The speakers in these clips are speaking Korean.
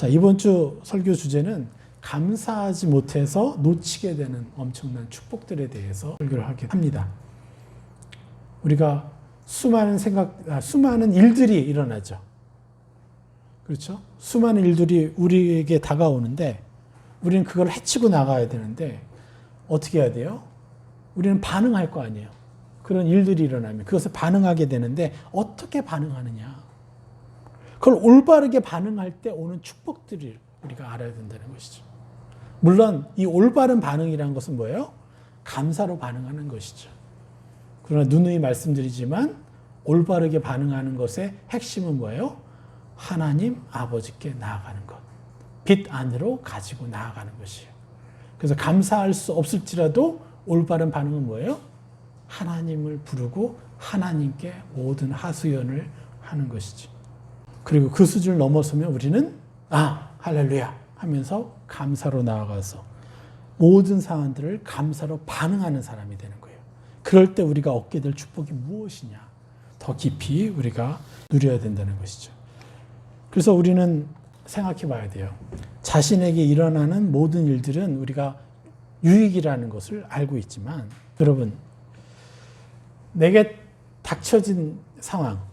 자, 이번 주 설교 주제는 감사하지 못해서 놓치게 되는 엄청난 축복들에 대해서 설교를 하게 합니다. 우리가 수많은 일들이 일어나죠. 그렇죠? 수많은 일들이 우리에게 다가오는데 우리는 그걸 헤치고 나가야 되는데 어떻게 해야 돼요? 우리는 반응할 거 아니에요. 그런 일들이 일어나면 그것을 반응하게 되는데 어떻게 반응하느냐? 그걸 올바르게 반응할 때 오는 축복들을 우리가 알아야 된다는 것이죠. 물론 이 올바른 반응이라는 것은 뭐예요? 감사로 반응하는 것이죠. 그러나 누누이 말씀드리지만 올바르게 반응하는 것의 핵심은 뭐예요? 하나님 아버지께 나아가는 것. 빛 안으로 가지고 나아가는 것이에요. 그래서 감사할 수 없을지라도 올바른 반응은 뭐예요? 하나님을 부르고 하나님께 모든 하소연을 하는 것이죠. 그리고 그 수준을 넘어서면 우리는 할렐루야 하면서 감사로 나아가서 모든 상황들을 감사로 반응하는 사람이 되는 거예요. 그럴 때 우리가 얻게 될 축복이 무엇이냐? 더 깊이 우리가 누려야 된다는 것이죠. 그래서 우리는 생각해 봐야 돼요. 자신에게 일어나는 모든 일들은 우리가 유익이라는 것을 알고 있지만 여러분, 내게 닥쳐진 상황,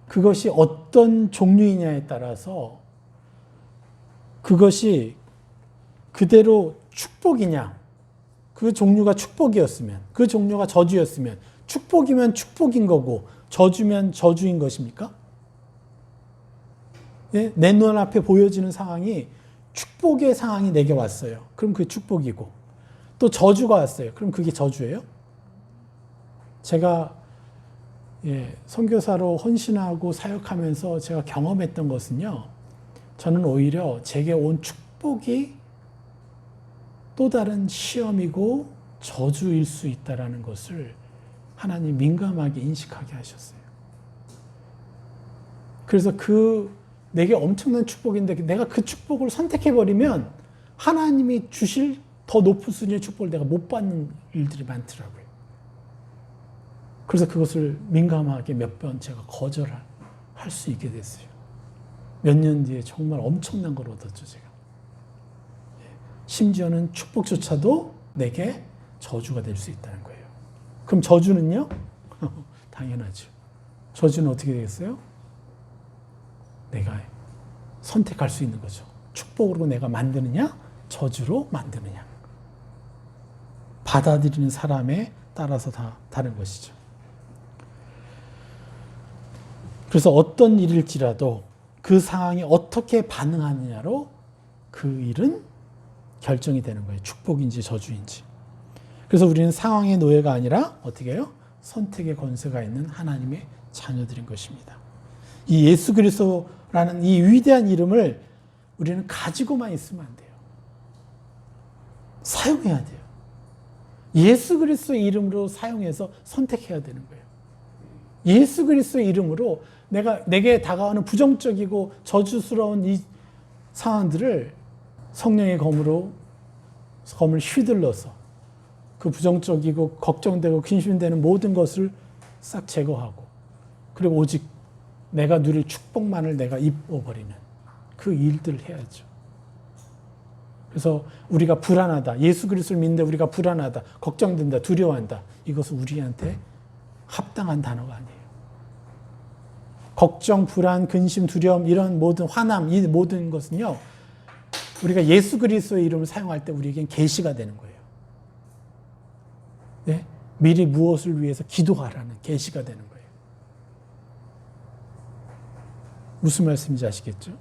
그것이 어떤 종류이냐에 따라서 그것이 그대로 축복이냐, 그 종류가 축복이었으면, 그 종류가 저주였으면 축복이면 축복인 거고 저주면 저주인 것입니까? 예? 내 눈앞에 보여지는 상황이 축복의 상황이 내게 왔어요. 그럼 그게 축복이고 또 저주가 왔어요. 그럼 그게 저주예요? 제가 선교사로 헌신하고 사역하면서 제가 경험했던 것은요. 저는 오히려 제게 온 축복이 또 다른 시험이고 저주일 수 있다는 것을 하나님 민감하게 인식하게 하셨어요. 그래서 내게 엄청난 축복인데 내가 그 축복을 선택해버리면 하나님이 주실 더 높은 수준의 축복을 내가 못 받는 일들이 많더라고요. 그래서 그것을 민감하게 몇 번 제가 거절할 수 있게 됐어요. 몇 년 뒤에 정말 엄청난 걸 얻었죠, 제가. 심지어는 축복조차도 내게 저주가 될 수 있다는 거예요. 그럼 저주는요? 당연하죠. 저주는 어떻게 되겠어요? 내가 선택할 수 있는 거죠. 축복으로 내가 만드느냐, 저주로 만드느냐. 받아들이는 사람에 따라서 다 다른 것이죠. 그래서 어떤 일일지라도 그 상황에 어떻게 반응하느냐로 그 일은 결정이 되는 거예요. 축복인지 저주인지. 그래서 우리는 상황의 노예가 아니라 어떻게 해요? 선택의 권세가 있는 하나님의 자녀들인 것입니다. 이 예수 그리스도라는 이 위대한 이름을 우리는 가지고만 있으면 안 돼요. 사용해야 돼요. 예수 그리스도의 이름으로 사용해서 선택해야 되는 거예요. 예수 그리스도의 이름으로 내게 다가오는 부정적이고 저주스러운 이 상황들을 성령의 검을 휘둘러서 그 부정적이고 걱정되고 근심되는 모든 것을 싹 제거하고 그리고 오직 내가 누릴 축복만을 내가 입어버리는 그 일들을 해야죠. 그래서 우리가 불안하다, 예수 그리스도를 믿는데 우리가 불안하다, 걱정된다, 두려워한다, 이것은 우리한테 합당한 단어가 아니에요. 걱정, 불안, 근심, 두려움, 이런 모든 화남, 이 모든 것은요, 우리가 예수 그리스도의 이름을 사용할 때 우리에겐 계시가 되는 거예요. 네? 미리 무엇을 위해서 기도하라는 계시가 되는 거예요. 무슨 말씀인지 아시겠죠?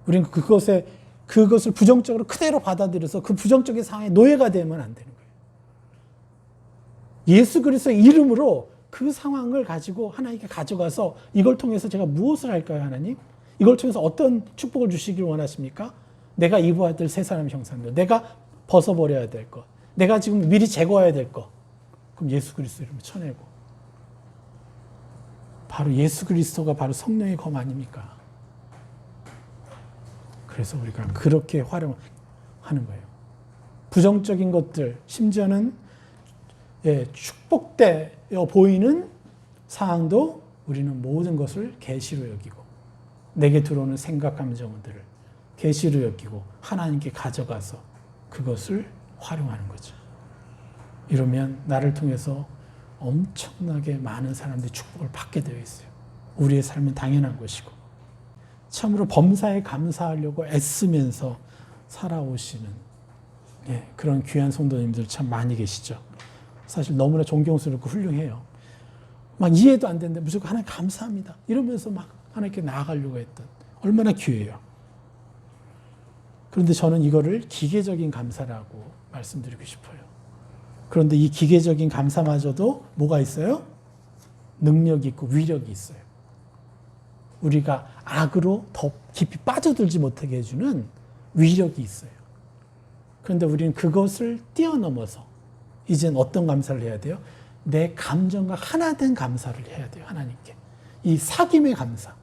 우리는 그것을 부정적으로 그대로 받아들여서 그 부정적인 상황에 노예가 되면 안 되는 거예요. 예수 그리스도의 이름으로 그 상황을 가지고 하나님께 가져가서 이걸 통해서 제가 무엇을 할까요, 하나님? 이걸 통해서 어떤 축복을 주시길 원하십니까? 내가 입어야 될 새 사람의 형상들, 내가 벗어버려야 될 것, 내가 지금 미리 제거해야 될 것, 그럼 예수 그리스도 이름을 쳐내고, 바로 예수 그리스도가 바로 성령의 검 아닙니까? 그래서 우리가 그렇게 활용하는 거예요. 부정적인 것들, 심지어는 축복되어 보이는 상황도 우리는 모든 것을 계시로 여기고 내게 들어오는 생각, 감정들을 계시로 여기고 하나님께 가져가서 그것을 활용하는 거죠. 이러면 나를 통해서 엄청나게 많은 사람들이 축복을 받게 되어 있어요. 우리의 삶은 당연한 것이고. 참으로 범사에 감사하려고 애쓰면서 살아오시는 그런 귀한 성도님들 참 많이 계시죠. 사실 너무나 존경스럽고 훌륭해요. 막 이해도 안 되는데 무조건 하나님 감사합니다. 이러면서 막 하나님께 나아가려고 했던 얼마나 귀해요. 그런데 저는 이거를 기계적인 감사라고 말씀드리고 싶어요. 그런데 이 기계적인 감사마저도 뭐가 있어요? 능력이 있고 위력이 있어요. 우리가 악으로 더 깊이 빠져들지 못하게 해주는 위력이 있어요. 그런데 우리는 그것을 뛰어넘어서 이젠 어떤 감사를 해야 돼요? 내 감정과 하나 된 감사를 해야 돼요. 하나님께. 이 사귐의 감사.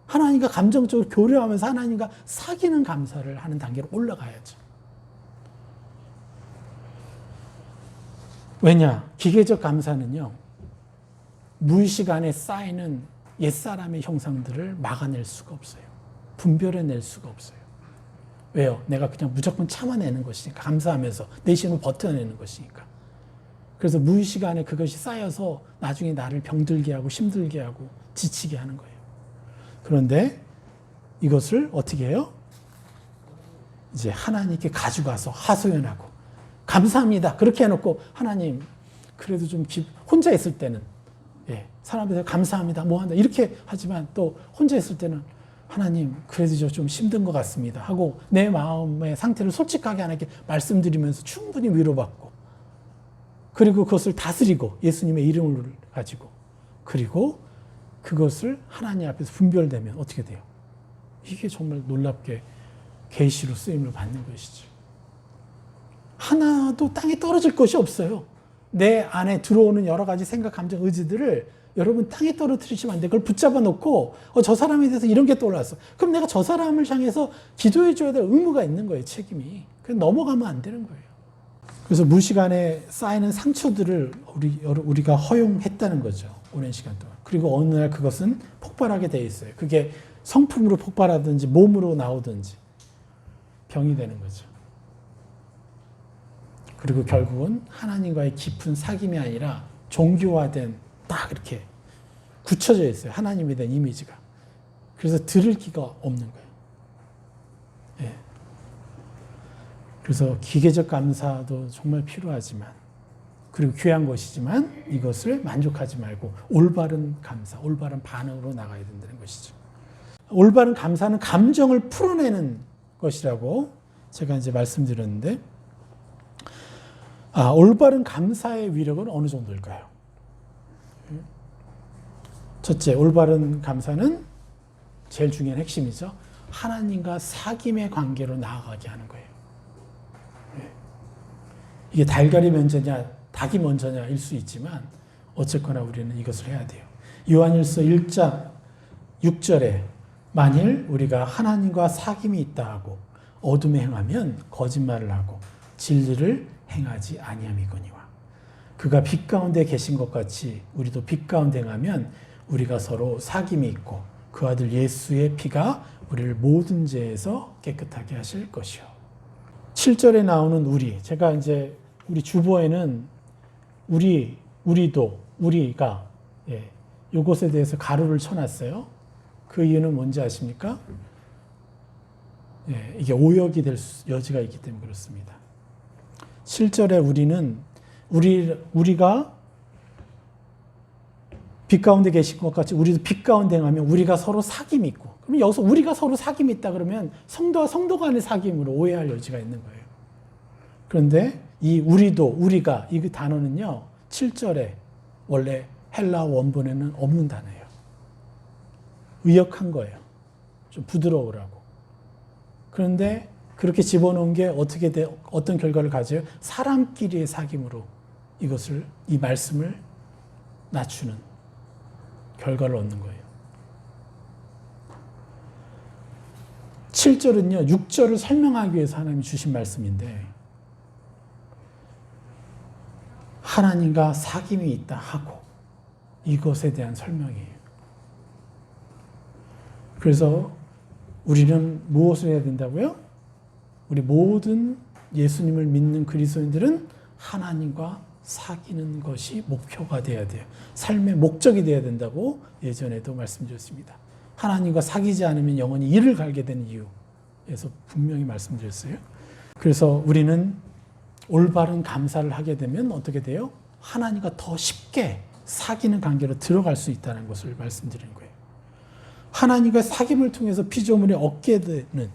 하나님과 감정적으로 교류하면서 하나님과 사귀는 감사를 하는 단계로 올라가야죠. 왜냐? 기계적 감사는요, 무의식 안에 쌓이는 옛사람의 형상들을 막아낼 수가 없어요. 분별해낼 수가 없어요. 왜요? 내가 그냥 무조건 참아내는 것이니까. 감사하면서 내 힘을 버텨내는 것이니까. 그래서 무의식 안에 그것이 쌓여서 나중에 나를 병들게 하고 힘들게 하고 지치게 하는 거예요. 그런데 이것을 어떻게 해요? 이제 하나님께 가져가서 하소연하고 감사합니다. 그렇게 해놓고 하나님 그래도 좀 혼자 있을 때는 사람들한테 감사합니다. 뭐 한다 이렇게 하지만 또 혼자 있을 때는 하나님 그래도 저 좀 힘든 것 같습니다 하고 내 마음의 상태를 솔직하게 하나님께 말씀드리면서 충분히 위로받고 그리고 그것을 다스리고 예수님의 이름을 가지고 그리고 그것을 하나님 앞에서 분별되면 어떻게 돼요? 이게 정말 놀랍게 계시로 쓰임을 받는 것이죠. 하나도 땅에 떨어질 것이 없어요. 내 안에 들어오는 여러 가지 생각, 감정, 의지들을 여러분 땅에 떨어뜨리시면 안 돼. 그걸 붙잡아 놓고 저 사람에 대해서 이런 게 떠올랐어. 그럼 내가 저 사람을 향해서 기도해 줘야 될 의무가 있는 거예요. 책임이. 그냥 넘어가면 안 되는 거예요. 그래서 무시간에 쌓이는 상처들을 우리가 허용했다는 거죠. 오랜 시간 동안. 그리고 어느 날 그것은 폭발하게 돼 있어요. 그게 성품으로 폭발하든지 몸으로 나오든지 병이 되는 거죠. 그리고 결국은 하나님과의 깊은 사귐이 아니라 종교화된 딱 이렇게 굳혀져 있어요. 하나님에 대한 이미지가. 그래서 들을 기가 없는 거예요. 예. 그래서 기계적 감사도 정말 필요하지만 그리고 귀한 것이지만 이것을 만족하지 말고 올바른 감사, 올바른 반응으로 나가야 된다는 것이죠. 올바른 감사는 감정을 풀어내는 것이라고 제가 이제 말씀드렸는데 올바른 감사의 위력은 어느 정도일까요? 첫째, 올바른 감사는 제일 중요한 핵심이죠. 하나님과 사귐의 관계로 나아가게 하는 거예요. 이게 달걀이 먼저냐 닭이 먼저냐일 수 있지만 어쨌거나 우리는 이것을 해야 돼요. 요한일서 1장 6절에 만일 우리가 하나님과 사귐이 있다 하고 어둠에 행하면 거짓말을 하고 진리를 행하지 아니함이거니와 그가 빛 가운데 계신 것 같이 우리도 빛 가운데 행하면 우리가 서로 사귐이 있고 그 아들 예수의 피가 우리를 모든 죄에서 깨끗하게 하실 것이요. 7절에 나오는 우리, 제가 이제 우리 주보에는 우리가 이것에 대해서 가로를 쳐놨어요. 그 이유는 뭔지 아십니까? 이게 오역이 될 여지가 있기 때문에 그렇습니다. 7절에 우리가 빛 가운데 계신 것 같이 우리도 빛 가운데 행하면 우리가 서로 사귐이 있고 그럼 여기서 우리가 서로 사귐이 있다 그러면 성도와 성도 간의 사귐으로 오해할 여지가 있는 거예요. 그런데 이 우리가 이 단어는요 7절에 원래 헬라 원본에는 없는 단어예요. 의역한 거예요. 좀 부드러우라고. 그런데 그렇게 집어넣은 게 어떤 결과를 가져요? 사람끼리의 사귐으로 이 말씀을 낮추는 결과를 얻는 거예요. 7절은요, 6절을 설명하기 위해서 하나님이 주신 말씀인데 하나님과 사귐이 있다 하고 이것에 대한 설명이에요. 그래서 우리는 무엇을 해야 된다고요? 우리 모든 예수님을 믿는 그리스도인들은 하나님과 사귀는 것이 목표가 돼야 돼요. 삶의 목적이 돼야 된다고 예전에도 말씀드렸습니다. 하나님과 사귀지 않으면 영원히 이를 갈게 되는 이유에서 분명히 말씀드렸어요. 그래서 우리는 올바른 감사를 하게 되면 어떻게 돼요? 하나님과 더 쉽게 사귀는 관계로 들어갈 수 있다는 것을 말씀드리는 거예요. 하나님과 사귐을 통해서 피조물이 얻게 되는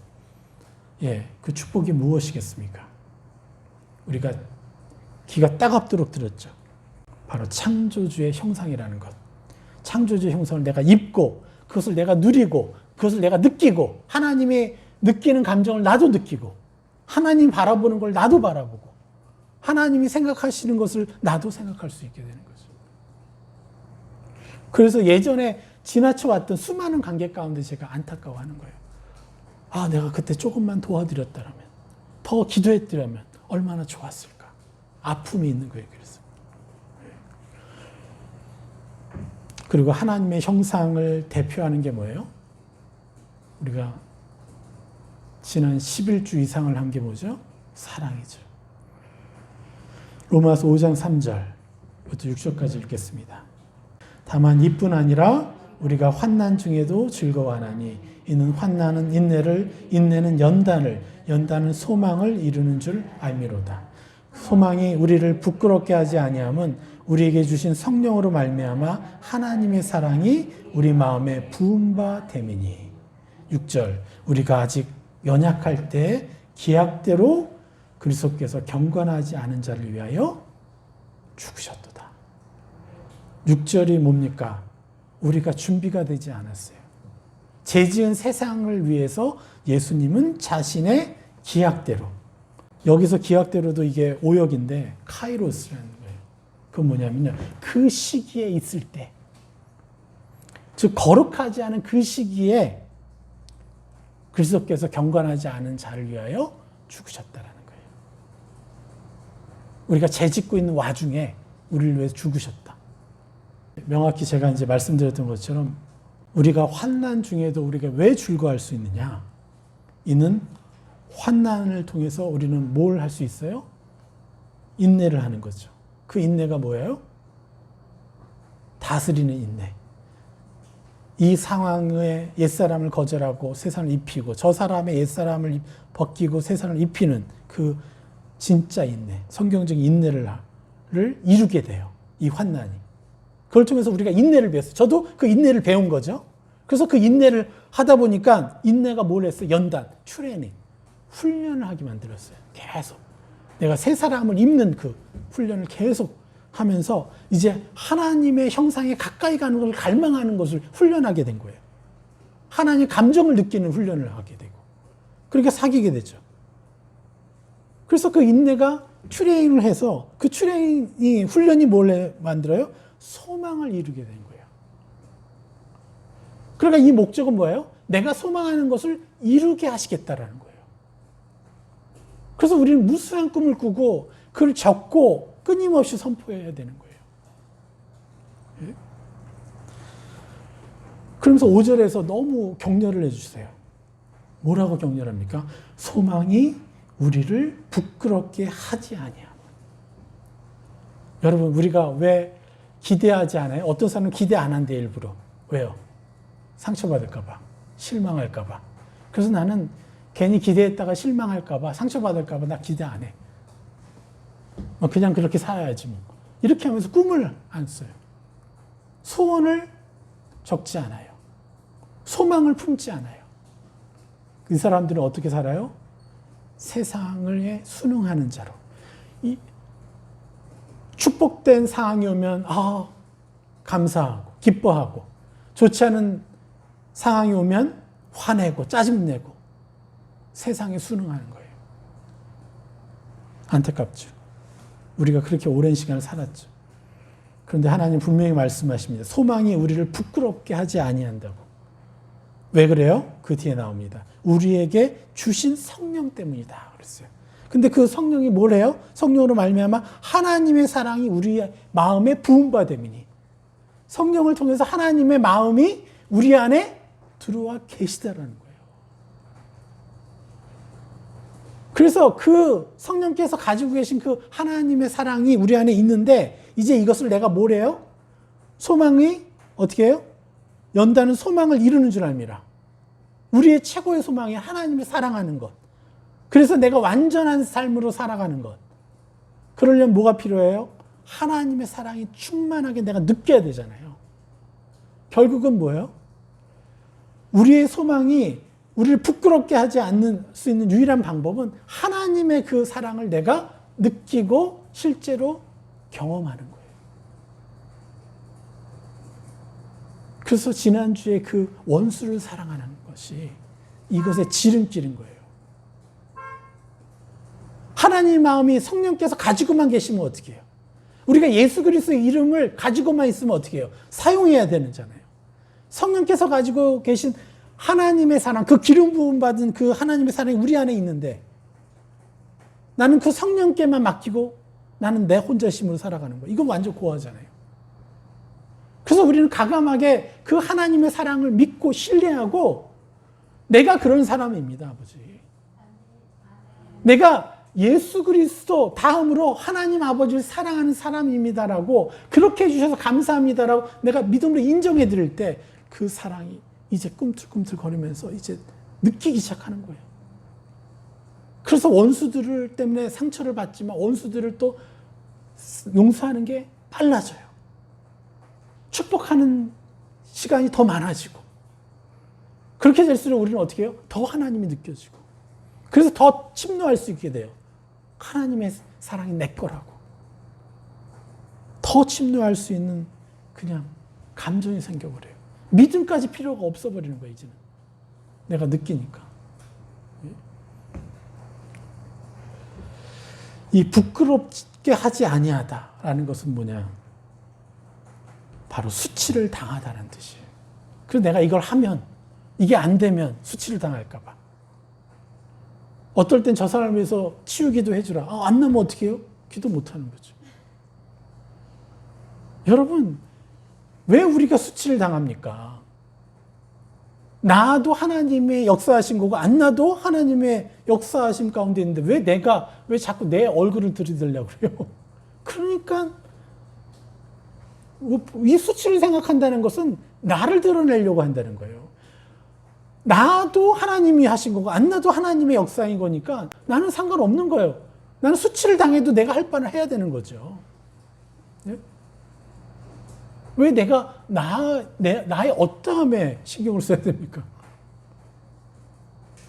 그 축복이 무엇이겠습니까? 우리가 귀가 따갑도록 들었죠. 바로 창조주의 형상이라는 것. 창조주의 형상을 내가 입고 그것을 내가 누리고 그것을 내가 느끼고 하나님이 느끼는 감정을 나도 느끼고 하나님 바라보는 걸 나도 바라보고 하나님이 생각하시는 것을 나도 생각할 수 있게 되는 거죠. 그래서 예전에 지나쳐왔던 수많은 관계 가운데 제가 안타까워하는 거예요. 아, 내가 그때 조금만 도와드렸다면, 더 기도했더라면 얼마나 좋았을까. 아픔이 있는 거예요. 그래서. 그리고 하나님의 형상을 대표하는 게 뭐예요? 우리가 지난 11주 이상을 한 게 뭐죠? 사랑이죠. 로마서 5장 3절부터 6절까지 읽겠습니다. 다만 이뿐 아니라 우리가 환난 중에도 즐거워하나니 이는 환난은 인내를, 인내는 연단을, 연단은 소망을 이루는 줄 알미로다. 소망이 우리를 부끄럽게 하지 아니함은 우리에게 주신 성령으로 말미암아 하나님의 사랑이 우리 마음에 부은 바 됨이니. 6절 우리가 아직 연약할 때 기약대로 그리스도께서 경건하지 않은 자를 위하여 죽으셨도다. 6절이 뭡니까? 우리가 준비가 되지 않았어요. 죄 지은 세상을 위해서 예수님은 자신의 기약대로, 여기서 기약대로도 이게 오역인데 카이로스라는 거예요. 그건 뭐냐면요, 그 시기에 있을 때, 즉 거룩하지 않은 그 시기에 그리스도께서 경건하지 않은 자를 위하여 죽으셨다라는 거예요. 우리가 죄 짓고 있는 와중에 우리를 위해서 죽으셨다. 명확히 제가 이제 말씀드렸던 것처럼 우리가 환난 중에도 우리가 왜 즐거워할 수 있느냐? 이는 환난을 통해서 우리는 뭘 할 수 있어요? 인내를 하는 거죠. 그 인내가 뭐예요? 다스리는 인내. 이 상황에 옛사람을 거절하고 새사람을 입히고 저 사람의 옛사람을 벗기고 새사람을 입히는 그 진짜 인내, 성경적인 인내를 이루게 돼요. 이 환난이. 그걸 통해서 우리가 인내를 배웠어요. 저도 그 인내를 배운 거죠. 그래서 그 인내를 하다 보니까 인내가 뭘 했어요? 연단, 트레이닝, 훈련을 하게 만들었어요. 계속. 내가 새 사람을 입는 그 훈련을 계속 하면서 이제 하나님의 형상에 가까이 가는 걸 갈망하는 것을 훈련하게 된 거예요. 하나님의 감정을 느끼는 훈련을 하게 되고. 그러니까 사귀게 되죠. 그래서 그 인내가 트레이닝을 해서 그 트레이닝, 훈련이 뭘 만들어요? 소망을 이루게 된 거예요. 그러니까 이 목적은 뭐예요? 내가 소망하는 것을 이루게 하시겠다라는 거예요. 그래서 우리는 무수한 꿈을 꾸고 그걸 적고 끊임없이 선포해야 되는 거예요. 예? 그러면서 5절에서 너무 격려를 해주세요. 뭐라고 격려합니까? 소망이 우리를 부끄럽게 하지 아니하면. 여러분, 우리가 왜 기대하지 않아요? 어떤 사람은 기대 안 한대, 일부러. 왜요? 상처받을까봐, 실망할까봐. 그래서 나는 괜히 기대했다가 실망할까봐, 상처받을까봐 나 기대 안 해. 그냥 그렇게 살아야지 뭐. 이렇게 하면서 꿈을 안 써요. 소원을 적지 않아요. 소망을 품지 않아요. 이 사람들은 어떻게 살아요? 세상을 순응하는 자로. 이 축복된 상황이 오면 감사하고 기뻐하고, 좋지 않은 상황이 오면 화내고 짜증내고 세상에 순응하는 거예요. 안타깝죠. 우리가 그렇게 오랜 시간을 살았죠. 그런데 하나님 분명히 말씀하십니다. 소망이 우리를 부끄럽게 하지 아니한다고. 왜 그래요? 그 뒤에 나옵니다. 우리에게 주신 성령 때문이다 그랬어요. 근데 그 성령이 뭘 해요? 성령으로 말미암아 하나님의 사랑이 우리의 마음에 부은 바 됨이니. 성령을 통해서 하나님의 마음이 우리 안에 들어와 계시다라는 거예요. 그래서 그 성령께서 가지고 계신 그 하나님의 사랑이 우리 안에 있는데 이제 이것을 내가 뭐래요? 소망이 어떻게 해요? 연다는 소망을 이루는 줄 압니다. 우리의 최고의 소망이 하나님을 사랑하는 것. 그래서 내가 완전한 삶으로 살아가는 것. 그러려면 뭐가 필요해요? 하나님의 사랑이 충만하게 내가 느껴야 되잖아요. 결국은 뭐예요? 우리의 소망이 우리를 부끄럽게 하지 않는 수 있는 유일한 방법은 하나님의 그 사랑을 내가 느끼고 실제로 경험하는 거예요. 그래서 지난주에 그 원수를 사랑하는 것이 이것의 지름길인 거예요. 하나님의 마음이 성령께서 가지고만 계시면 어떻게 해요? 우리가 예수 그리스도의 이름을 가지고만 있으면 어떻게 해요? 사용해야 되는잖아요. 성령께서 가지고 계신 하나님의 사랑, 그 기름 부음 받은 그 하나님의 사랑이 우리 안에 있는데 나는 그 성령께만 맡기고 나는 내 혼자 힘으로 살아가는 거예요. 이건 완전 고아잖아요. 그래서 우리는 과감하게 그 하나님의 사랑을 믿고 신뢰하고 내가 그런 사람입니다, 아버지. 내가 예수 그리스도 다음으로 하나님 아버지를 사랑하는 사람입니다라고 그렇게 해주셔서 감사합니다라고 내가 믿음으로 인정해 드릴 때 그 사랑이 이제 꿈틀꿈틀 거리면서 이제 느끼기 시작하는 거예요. 그래서 원수들 때문에 상처를 받지만 원수들을 또 용서하는 게 빨라져요. 축복하는 시간이 더 많아지고 그렇게 될수록 우리는 어떻게 해요? 더 하나님이 느껴지고 그래서 더 침노할 수 있게 돼요. 하나님의 사랑이 내 거라고. 더 침노할 수 있는 그냥 감정이 생겨버려요. 믿음까지 필요가 없어버리는 거예요, 이제는. 내가 느끼니까. 이 부끄럽게 하지 아니하다라는 것은 뭐냐? 바로 수치를 당하다는 뜻이에요. 그래서 내가 이걸 하면, 이게 안 되면 수치를 당할까 봐. 어떨 땐 저 사람을 위해서 치유기도 해주라. 안 나면 어떻게 해요? 기도 못하는 거죠. 여러분, 왜 우리가 수치를 당합니까? 나도 하나님의 역사하신 거고 안 나도 하나님의 역사하심 가운데 있는데 왜 자꾸 내 얼굴을 들이대려고 그래요? 그러니까 이 수치를 생각한다는 것은 나를 드러내려고 한다는 거예요. 나도 하나님이 하신 거고 안 나도 하나님의 역사인 거니까 나는 상관없는 거예요. 나는 수치를 당해도 내가 할 바는 해야 되는 거죠. 네? 왜 내가 나의 어떠함에 신경을 써야 됩니까?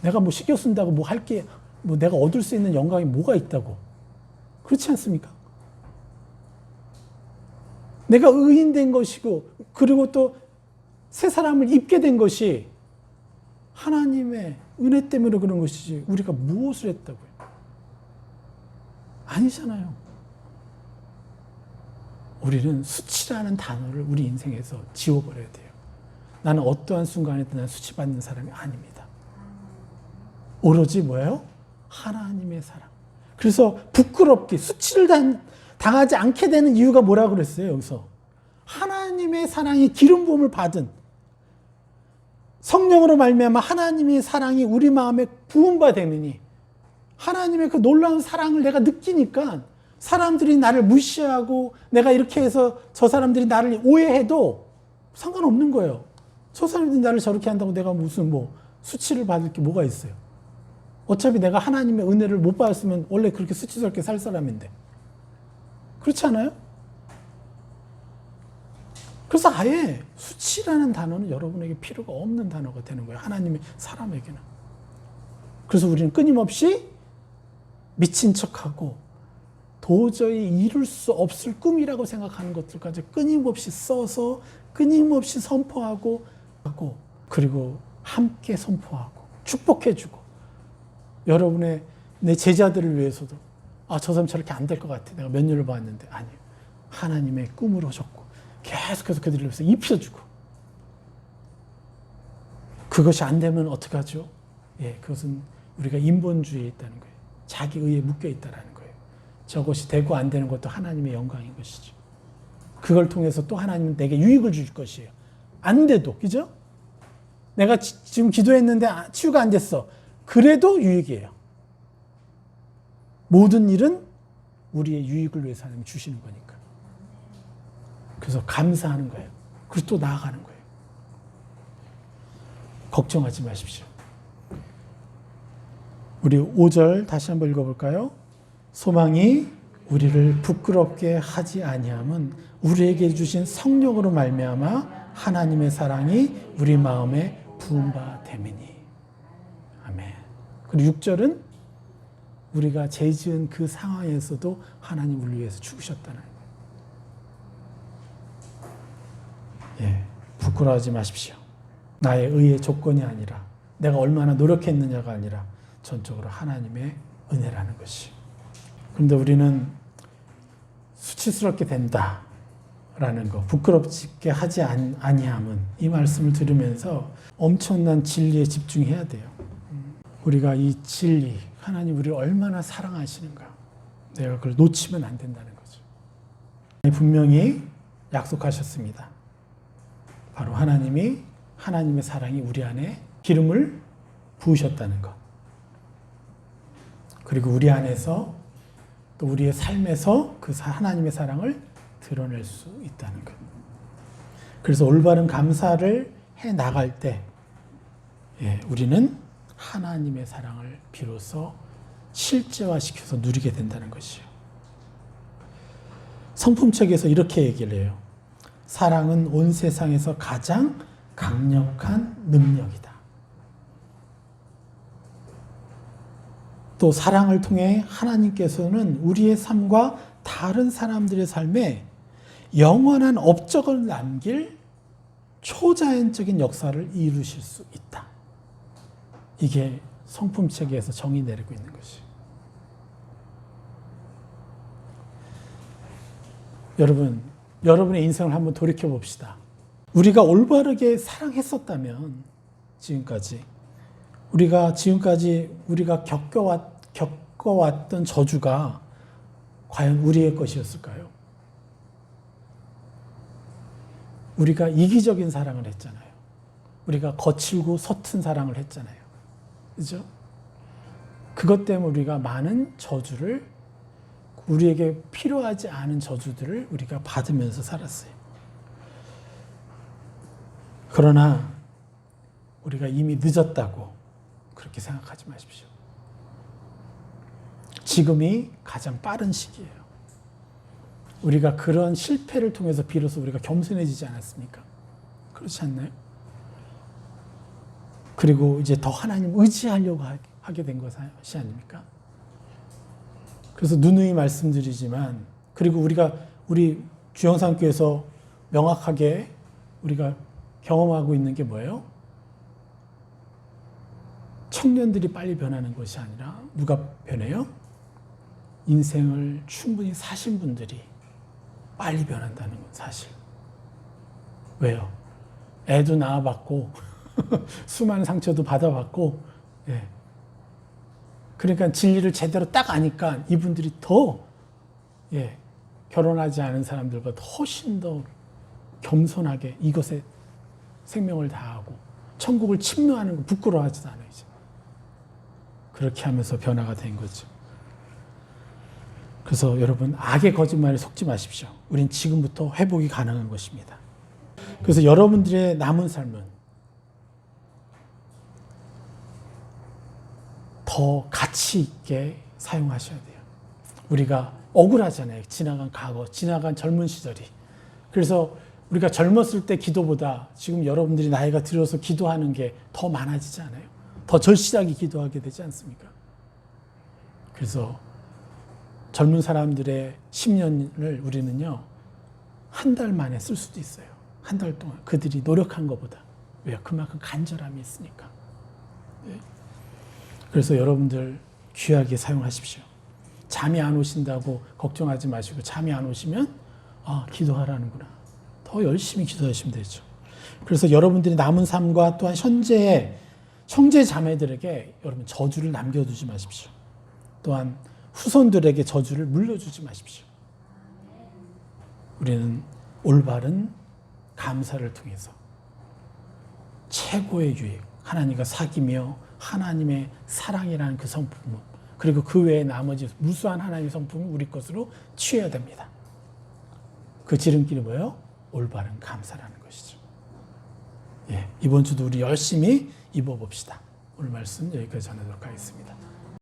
내가 뭐 신경 쓴다고 뭐 할 게, 뭐 내가 얻을 수 있는 영광이 뭐가 있다고. 그렇지 않습니까? 내가 의인된 것이고, 그리고 또 새 사람을 입게 된 것이 하나님의 은혜 때문에 그런 것이지, 우리가 무엇을 했다고요? 아니잖아요. 우리는 수치라는 단어를 우리 인생에서 지워버려야 돼요. 나는 어떠한 순간에도 난 수치받는 사람이 아닙니다. 오로지 뭐예요? 하나님의 사랑. 그래서 부끄럽게 수치를 당하지 않게 되는 이유가 뭐라고 그랬어요, 여기서? 하나님의 사랑이 기름 부음을 받은 성령으로 말미암아 하나님의 사랑이 우리 마음에 부음받으니 하나님의 그 놀라운 사랑을 내가 느끼니까 사람들이 나를 무시하고 내가 이렇게 해서 저 사람들이 나를 오해해도 상관없는 거예요. 저 사람들이 나를 저렇게 한다고 내가 무슨 뭐 수치를 받을 게 뭐가 있어요. 어차피 내가 하나님의 은혜를 못 받았으면 원래 그렇게 수치스럽게 살 사람인데. 그렇지 않아요? 그래서 아예 수치라는 단어는 여러분에게 필요가 없는 단어가 되는 거예요. 하나님의 사람에게는. 그래서 우리는 끊임없이 미친 척하고 도저히 이룰 수 없을 꿈이라고 생각하는 것들까지 끊임없이 써서 끊임없이 선포하고 그리고 함께 선포하고 축복해주고 여러분의 내 제자들을 위해서도 저 사람 저렇게 안 될 것 같아. 내가 몇 년을 봤는데 아니에요. 하나님의 꿈으로 줬고 계속해서 그들을 위해서 입혀주고 그것이 안 되면 어떻게 하죠? 그것은 우리가 인본주의에 있다는 거예요. 자기 의에 묶여 있다는 거예요. 저것이 되고 안 되는 것도 하나님의 영광인 것이죠. 그걸 통해서 또 하나님은 내게 유익을 줄 것이에요. 안 돼도, 그죠? 내가 지금 기도했는데 치유가 안 됐어. 그래도 유익이에요. 모든 일은 우리의 유익을 위해서 하나님이 주시는 거니까. 그래서 감사하는 거예요. 그리고 또 나아가는 거예요. 걱정하지 마십시오. 우리 5절 다시 한번 읽어볼까요? 소망이 우리를 부끄럽게 하지 아니함은 우리에게 주신 성령으로 말미암아 하나님의 사랑이 우리 마음에 부은 바 됨이니. 아멘. 그리고 6절은 우리가 죄 지은 그 상황에서도 하나님 우리 위해서 죽으셨다는 거예요. 예, 부끄러워하지 마십시오. 나의 의의 조건이 아니라 내가 얼마나 노력했느냐가 아니라 전적으로 하나님의 은혜라는 것이. 그런데 우리는 수치스럽게 된다라는 거, 부끄럽게 하지 아니함은 이 말씀을 들으면서 엄청난 진리에 집중해야 돼요. 우리가 이 진리, 하나님 우리를 얼마나 사랑하시는가, 내가 그걸 놓치면 안 된다는 거죠. 분명히 약속하셨습니다. 바로 하나님의 사랑이 우리 안에 기름을 부으셨다는 것. 그리고 우리 안에서 또 우리의 삶에서 그 하나님의 사랑을 드러낼 수 있다는 것. 그래서 올바른 감사를 해 나갈 때 우리는 하나님의 사랑을 비로소 실제화시켜서 누리게 된다는 것이에요. 성품책에서 이렇게 얘기를 해요. 사랑은 온 세상에서 가장 강력한 능력이다. 또 사랑을 통해 하나님께서는 우리의 삶과 다른 사람들의 삶에 영원한 업적을 남길 초자연적인 역사를 이루실 수 있다. 이게 성품책에서 정의 내리고 있는 것이. 여러분의 인생을 한번 돌이켜 봅시다. 우리가 올바르게 사랑했었다면 우리가 겪어왔던 저주가 과연 우리의 것이었을까요? 우리가 이기적인 사랑을 했잖아요. 우리가 거칠고 서툰 사랑을 했잖아요. 그죠? 그것 때문에 우리가 많은 저주를, 우리에게 필요하지 않은 저주들을 우리가 받으면서 살았어요. 그러나 우리가 이미 늦었다고 그렇게 생각하지 마십시오. 지금이 가장 빠른 시기예요. 우리가 그런 실패를 통해서 비로소 우리가 겸손해지지 않았습니까? 그렇지 않나요? 그리고 이제 더 하나님 의지하려고 하게 된 것이 아닙니까? 그래서 누누이 말씀드리지만, 그리고 우리 주영산교에서 명확하게 우리가 경험하고 있는 게 뭐예요? 청년들이 빨리 변하는 것이 아니라 누가 변해요? 인생을 충분히 사신 분들이 빨리 변한다는 건 사실. 왜요? 애도 낳아봤고 수많은 상처도 받아봤고, 그러니까 진리를 제대로 딱 아니까 이분들이 더 결혼하지 않은 사람들보다 훨씬 더 겸손하게 이것에 생명을 다하고 천국을 침노하는 거 부끄러워하지도 않아요. 이제. 그렇게 하면서 변화가 된 거죠. 그래서 여러분, 악의 거짓말에 속지 마십시오. 우린 지금부터 회복이 가능한 것입니다. 그래서 여러분들의 남은 삶은 더 가치 있게 사용하셔야 돼요. 우리가 억울하잖아요. 지나간 과거, 지나간 젊은 시절이. 그래서 우리가 젊었을 때 기도보다 지금 여러분들이 나이가 들어서 기도하는 게 더 많아지지 않아요? 더 절실하게 기도하게 되지 않습니까? 그래서 젊은 사람들의 10년을 우리는요, 한 달 만에 쓸 수도 있어요. 한 달 동안 그들이 노력한 것보다. 왜요? 그만큼 간절함이 있으니까. 그래서 여러분들 귀하게 사용하십시오. 잠이 안 오신다고 걱정하지 마시고, 잠이 안 오시면 기도하라는구나. 더 열심히 기도하시면 되죠. 그래서 여러분들이 남은 삶과 또한 현재의 형제 자매들에게 여러분 저주를 남겨두지 마십시오. 또한 후손들에게 저주를 물려주지 마십시오. 우리는 올바른 감사를 통해서 최고의 유익, 하나님과 사귀며 하나님의 사랑이라는 그 성품, 그리고 그 외에 나머지 무수한 하나님의 성품을 우리 것으로 취해야 됩니다. 그 지름길이 뭐예요? 올바른 감사라는 것이죠. 예, 이번 주도 우리 열심히 입어봅시다. 오늘 말씀 여기까지 전하도록 하겠습니다.